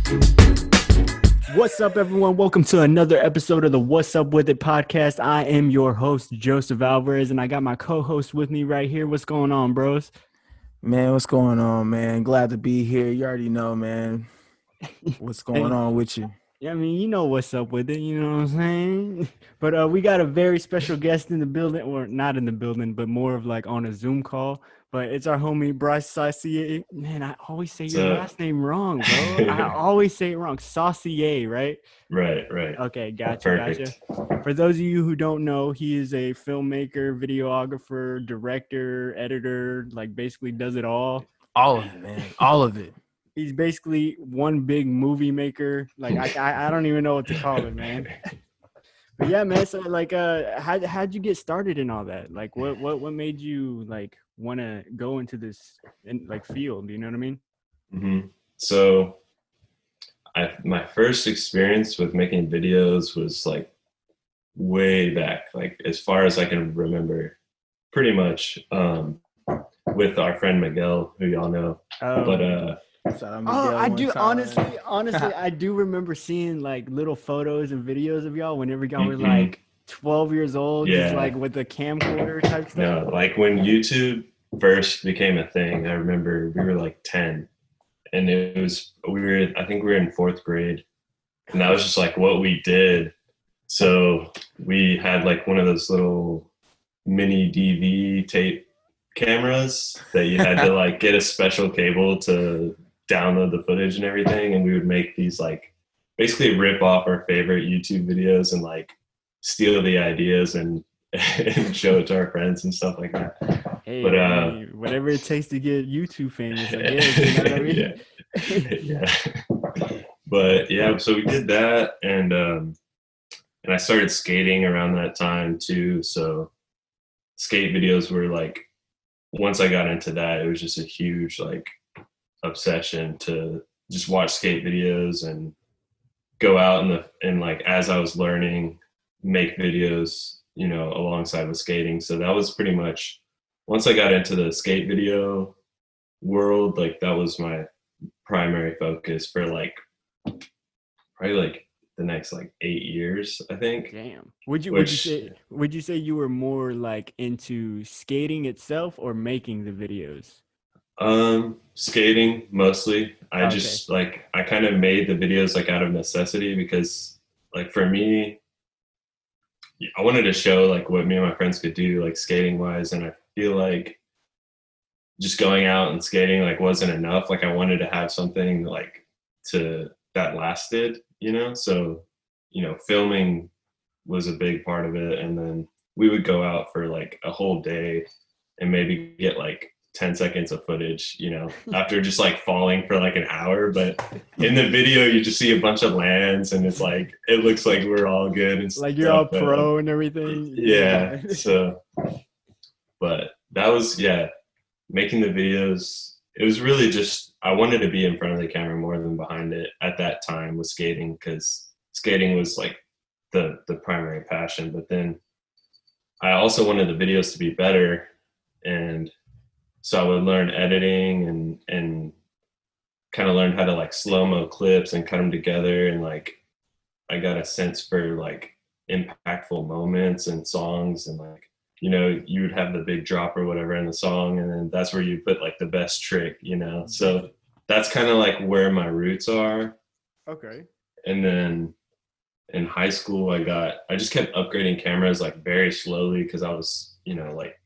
What's up, everyone? Welcome to another episode of the What's Up With It podcast. I am your host, Joseph Alvarez, and I got my co-host with me right here. What's going on, bros? Man, what's going on, man? Glad to be here. You already know, man. What's going Hey, on with you? I mean, you know what's up with it, you know what I'm saying? But we got a very special guest in the building, or not in the building, but more of like on a Zoom call. But it's our homie Bryce Saucier. Man, I always say your So, last name wrong, bro. I always say it wrong. Saucier, right? right. Okay, gotcha. Perfect. For those of you who don't know, he is a filmmaker, videographer, director, editor, like basically does it all. All of it, man. All of it. He's basically one big movie maker. Like I don't even know what to call it, man. But yeah, man. So like, how'd you get started in all that? Like, what made you like want to go into this field? You know what I mean? Mm-hmm. So, my first experience with making videos was like way back, like as far as I can remember, pretty much with our friend Miguel, who y'all know. But Shout out Miguel I one do. time. Honestly, I do remember seeing like little photos and videos of y'all whenever y'all were Mhm. like 12 years old, just Yeah. like with the camcorder type stuff. no, like when YouTube first became a thing, I remember we were like 10, and I think we were in 4th grade, and that was just like what we did. So we had like one of those little mini DV tape cameras that you had to like get a special cable to download the footage and everything, and we would make these like basically rip off our favorite YouTube videos and like steal the ideas and and show it to our friends and stuff like that. Hey, But I mean, whatever it takes to get YouTube famous, I guess. You know what I mean? yeah. But yeah, so we did that, and I started skating around that time too. So skate videos were like, once I got into that, it was just a huge like obsession to just watch skate videos and go out and like as I was learning, make videos, alongside with skating. So that was pretty much, once I got into the skate video world, like that was my primary focus for like probably like the next like 8 years, I think. Damn. Would you Which say you were more like into skating itself or making the videos? skating mostly. I Okay. just like, I kind of made the videos like out of necessity, because like for me, I wanted to show like what me and my friends could do like skating wise, and I feel like just going out and skating like wasn't enough. Like I wanted to have something like to that lasted, So, filming was a big part of it, and then we would go out for like a whole day and maybe get like 10 seconds of footage, after just like falling for like an hour. But in the video, you just see a bunch of lands, and it's like, it looks like we're all good and Like stuff, you're all but, pro and everything. yeah. So, but that was, making the videos. It was really just, I wanted to be in front of the camera more than behind it at that time with skating, because skating was like the primary passion. But then I also wanted the videos to be better, and so I would learn editing and kind of learn how to like slow-mo clips and cut them together, and like I got a sense for like impactful moments and songs, and like, you would have the big drop or whatever in the song, and then that's where you put like the best trick, so that's kind of like where my roots are. Okay. And then in high school, I just kept upgrading cameras like very slowly, because I was, like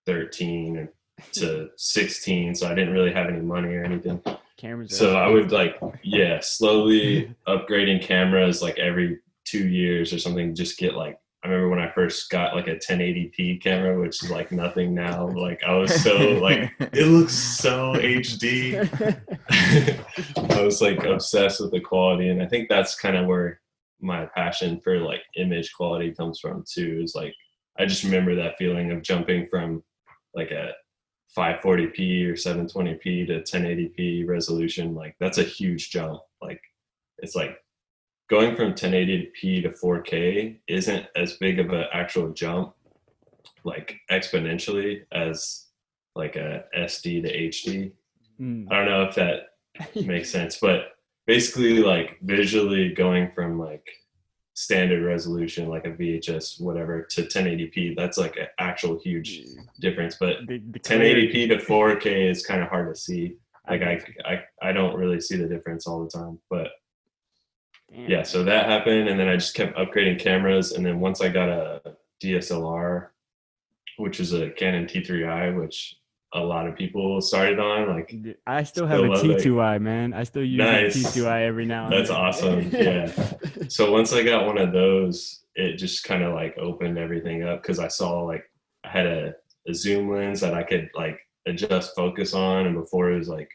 13 to 16, so I didn't really have any money or anything. Cameras. So I would like, slowly upgrading cameras like every 2 years or something. Just get like, I remember when I first got like a 1080p camera, which is like nothing now. Like I was so like, it looks so HD. I was like obsessed with the quality, and I think that's kind of where my passion for like image quality comes from too. Is like, I just remember that feeling of jumping from like a 540p or 720p to 1080p resolution. Like that's a huge jump. Like it's like going from 1080p to 4K isn't as big of an actual jump, like exponentially, as like a SD to HD. I don't know if that makes sense, but basically like visually going from like standard resolution, like a VHS, whatever, to 1080p. That's like an actual huge difference. But the 1080p to 4K is kind of hard to see. Like I don't really see the difference all the time. But Damn. yeah, so that happened, and then I just kept upgrading cameras. And then once I got a DSLR, which is a Canon T3i, which a lot of people started on, like I still have a T2i, man. I still use my nice. T2i every now and That's then. awesome. Yeah. So once I got one of those, it just kind of like opened everything up, because I saw like I had a zoom lens that I could like adjust focus on, and before it was like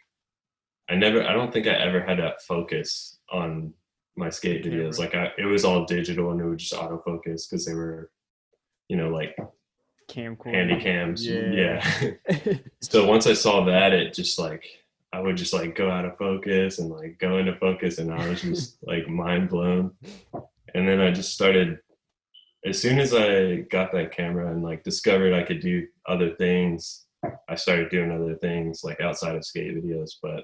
I don't think I ever had a focus on my skate videos. Like it was all digital, and it would just autofocus because they were, like handy cams. Yeah. So once I saw that, it just like I would just like go out of focus and like go into focus, and I was just like mind blown. And then I just started, as soon as I got that camera and like discovered I could do other things, I started doing other things like outside of skate videos. But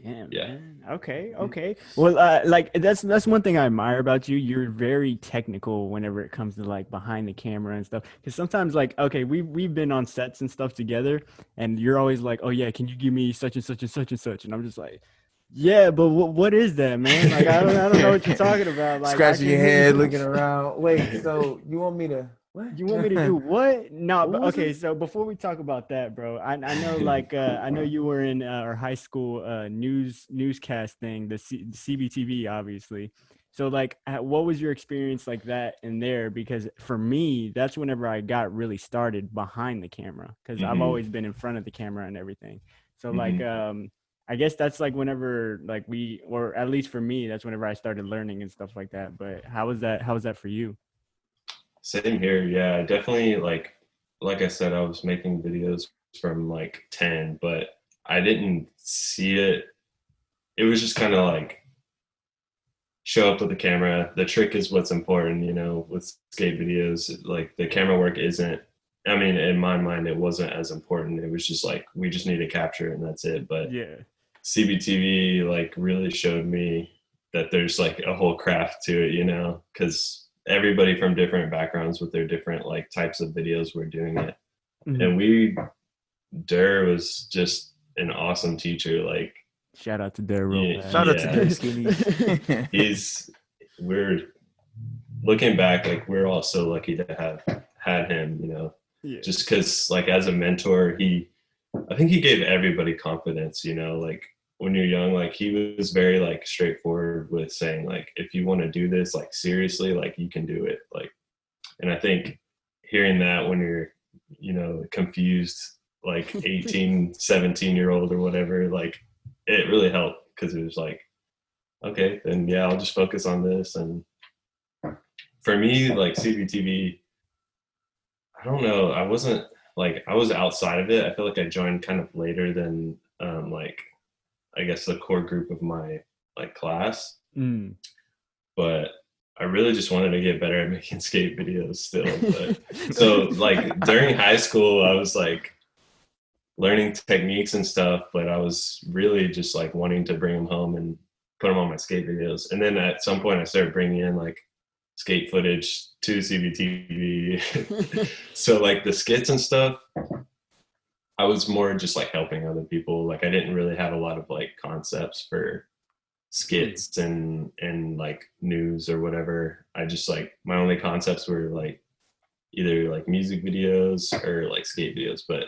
damn, yeah. man. Okay. Well, like that's one thing I admire about you. You're very technical whenever it comes to like behind the camera and stuff. Because sometimes, like, okay, we've been on sets and stuff together, and you're always like, oh yeah, can you give me such and such and such and such? And I'm just like, yeah, but what is that, man? Like I don't know what you're talking about. Like scratching your head, looking around. Wait, so you want me to? What? You want me to do what? No, but was okay. it? So before we talk about that, bro, I know like I know you were in our high school newscast thing, the CBTV, obviously. So like, what was your experience like that in there? Because for me, that's whenever I got really started behind the camera, because I've always been in front of the camera and everything. So like, I guess that's like whenever like or at least for me, that's whenever I started learning and stuff like that. But how was that? How was that for you? Same here. Yeah, definitely. Like I said, I was making videos from like 10, but I didn't see it. It was just kind of like show up with the camera. The trick is what's important, with skate videos. Like the camera work isn't, I mean, in my mind, it wasn't as important. It was just like, we just need to capture it and that's it. But yeah, CBTV like really showed me that there's like a whole craft to it, because everybody from different backgrounds with their different like types of videos were doing it. And Dur was just an awesome teacher. Like shout out to Dur, real bad. Shout out to Dur Skinny. We're looking back, like we're all so lucky to have had him, just because like as a mentor, I think he gave everybody confidence, like when you're young, like he was very like straightforward with saying like, if you want to do this, like seriously, like you can do it. Like, and I think hearing that when you're, confused, like 18, 17-year-old or whatever, like it really helped, because it was like, okay, then yeah, I'll just focus on this. And for me, like CBTV, I don't know, I wasn't like, I was outside of it. I feel like I joined kind of later than like I guess the core group of my like class. But I really just wanted to get better at making skate videos still. But so like during high school, I was like learning techniques and stuff, but I was really just like wanting to bring them home and put them on my skate videos. And then at some point I started bringing in like skate footage to CBTV. So like the skits and stuff, I was more just like helping other people. Like I didn't really have a lot of like concepts for skits and like news or whatever. I just like, my only concepts were like either like music videos or like skate videos, but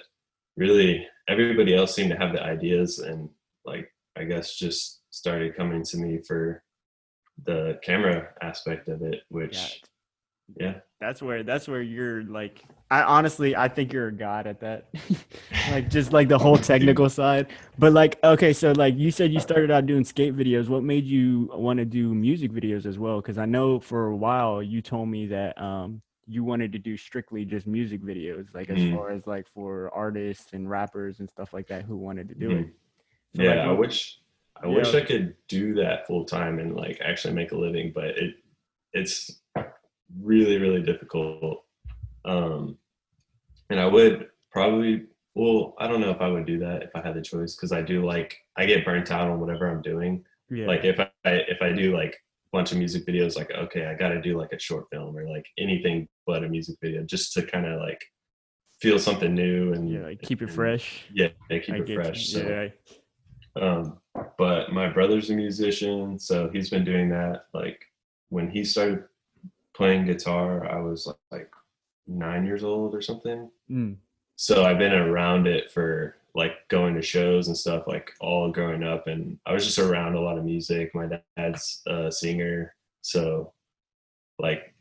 really everybody else seemed to have the ideas, and like I guess just started coming to me for the camera aspect of it, which yeah. That's where you're like, I think you're a god at that. Like just like the whole technical side. But like, okay, so like you said you started out doing skate videos. What made you want to do music videos as well? Because I know for a while you told me that you wanted to do strictly just music videos, like as far as like for artists and rappers and stuff like that who wanted to do it. So yeah, like, I wish I could do that full time and like actually make a living, but it's really, really difficult. And I would probably, well, I don't know if I would do that if I had the choice, because I do like I get burnt out on whatever I'm doing. Yeah. Like if I do like a bunch of music videos, like, okay, I got to do like a short film or like anything but a music video just to kind of like feel something new and like keep it fresh. Yeah, keep it fresh. So, but my brother's a musician, so he's been doing that. Like when he started playing guitar, I was like 9 years old or something. So I've been around it for like going to shows and stuff like all growing up, and I was just around a lot of music. My dad's a singer, so like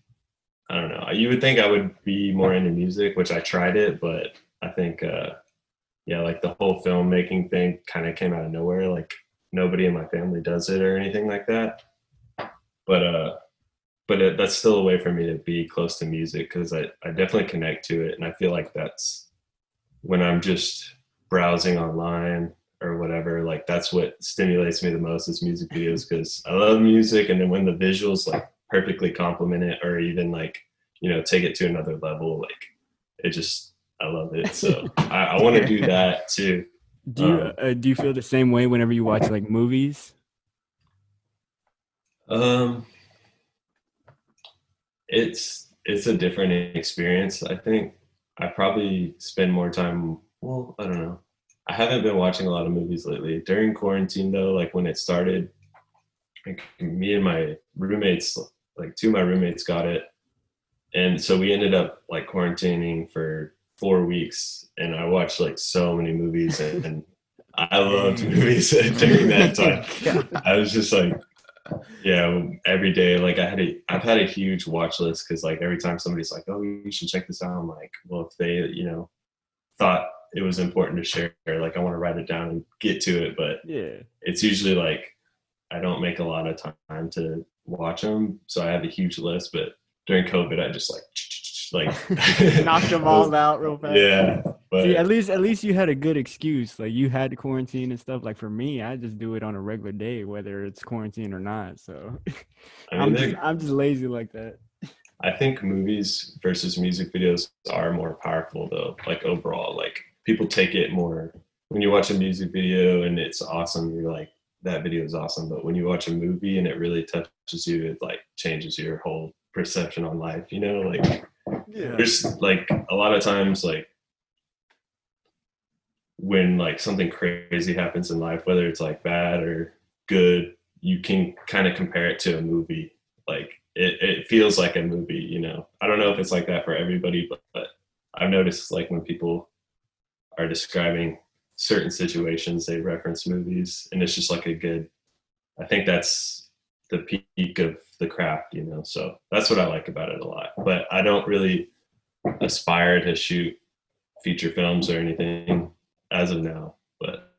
I don't know. You would think I would be more into music, which I tried it, but I think like the whole filmmaking thing kind of came out of nowhere. Like nobody in my family does it or anything like that. But that's still a way for me to be close to music because I definitely connect to it, and I feel like that's when I'm just browsing online or whatever, like that's what stimulates me the most is music videos because I love music, and then when the visuals like perfectly complement it or even like, you know, take it to another level, like it just, I love it. So I want to do that too. Do you feel the same way whenever you watch like movies? It's a different experience. I think I probably spend more time. Well, I don't know. I haven't been watching a lot of movies lately. During quarantine, though, like when it started, like me and my roommates, like two of my roommates got it, and so we ended up like quarantining for 4 weeks, and I watched like so many movies, and I loved movies during that time. I was just like, yeah, every day. Like I've had a huge watch list because like every time somebody's like, oh, you should check this out, I'm like, well, if they, you know, thought it was important to share, like I want to write it down and get to it. But yeah, it's usually like I don't make a lot of time to watch them, so I have a huge list. But during COVID, I just like knocked them all out real fast. Yeah, but see, at least you had a good excuse. Like you had to quarantine and stuff. Like for me, I just do it on a regular day, whether it's quarantine or not. So I mean, I'm just lazy like that. I think movies versus music videos are more powerful though. Like overall, like people take it more. When you watch a music video and it's awesome, you're like, that video is awesome. But when you watch a movie and it really touches you, it like changes your whole perception on life. You know, like there's like a lot of times like when like something crazy happens in life, whether it's like bad or good, you can kind of compare it to a movie. Like it feels like a movie, you know. I don't know if it's like that for everybody, but I've noticed like when people are describing certain situations, they reference movies, and it's just like I think that's the peak of the craft, you know. So that's what I like about it a lot. But I don't really aspire to shoot feature films or anything as of now. But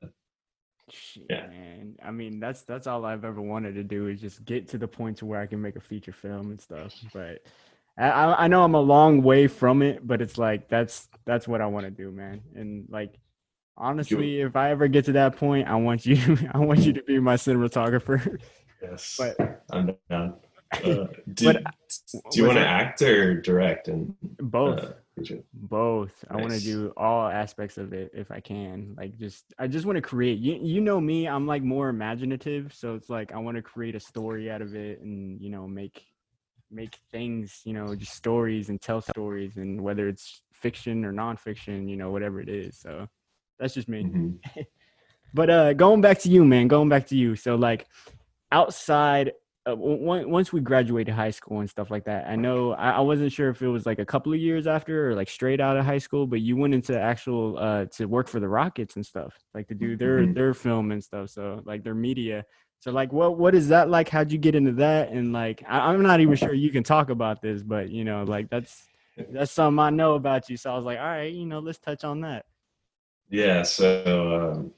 yeah, man. I mean, that's all I've ever wanted to do is just get to the point to where I can make a feature film and stuff. But I know I'm a long way from it, but it's like that's what I want to do, man. And like honestly, if I ever get to that point, I want you to be my cinematographer. Yes, but I'm down. Do you want to act or direct? And both. Both. Nice. I want to do all aspects of it if I can. Like I just want to create. You know me, I'm like more imaginative, so it's like I want to create a story out of it and, you know, make things, you know, just stories and tell stories, and whether it's fiction or nonfiction, you know, whatever it is. So that's just me. Mm-hmm. But going back to you. So like outside once we graduated high school and stuff like that, I know I wasn't sure if it was like a couple of years after or like straight out of high school, but you went into actual to work for the Rockets and stuff, like to do their film and stuff, so like their media. So like what is that like? How'd you get into that? And like I'm not even sure you can talk about this, but you know, like that's something I know about you. So I was like, all right, you know, let's touch on that. Yeah, so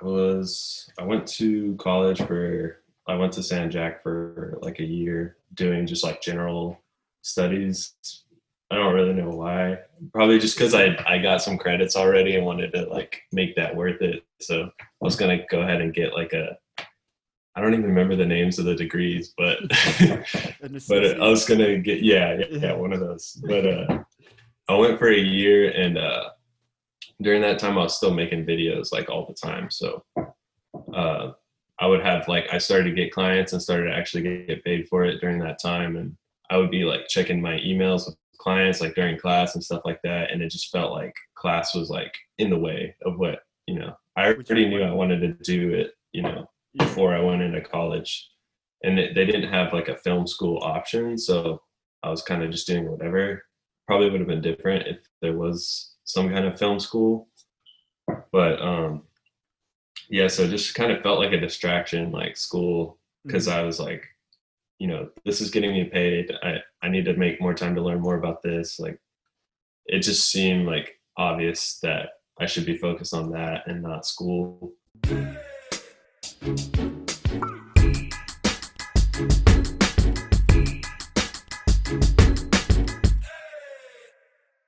I went to college I went to San Jack for like a year doing just like general studies. I don't really know why. Probably just because I got some credits already and wanted to like make that worth it. So I was gonna go ahead and get like I don't even remember the names of the degrees, but but I was gonna get one of those. But I went for a year, and during that time I was still making videos like all the time. So I would have like, I started to get clients and started to actually get paid for it during that time. And I would be like checking my emails with clients like during class and stuff like that. And it just felt like class was like in the way of what, I already knew I wanted to do it, before I went into college. And they didn't have like a film school option. So I was kind of just doing whatever. Probably would have been different if there was some kind of film school. But yeah, so it just kind of felt like a distraction, like school, because I was like, this is getting me paid. I need to make more time to learn more about this. Like, it just seemed like obvious that I should be focused on that and not school.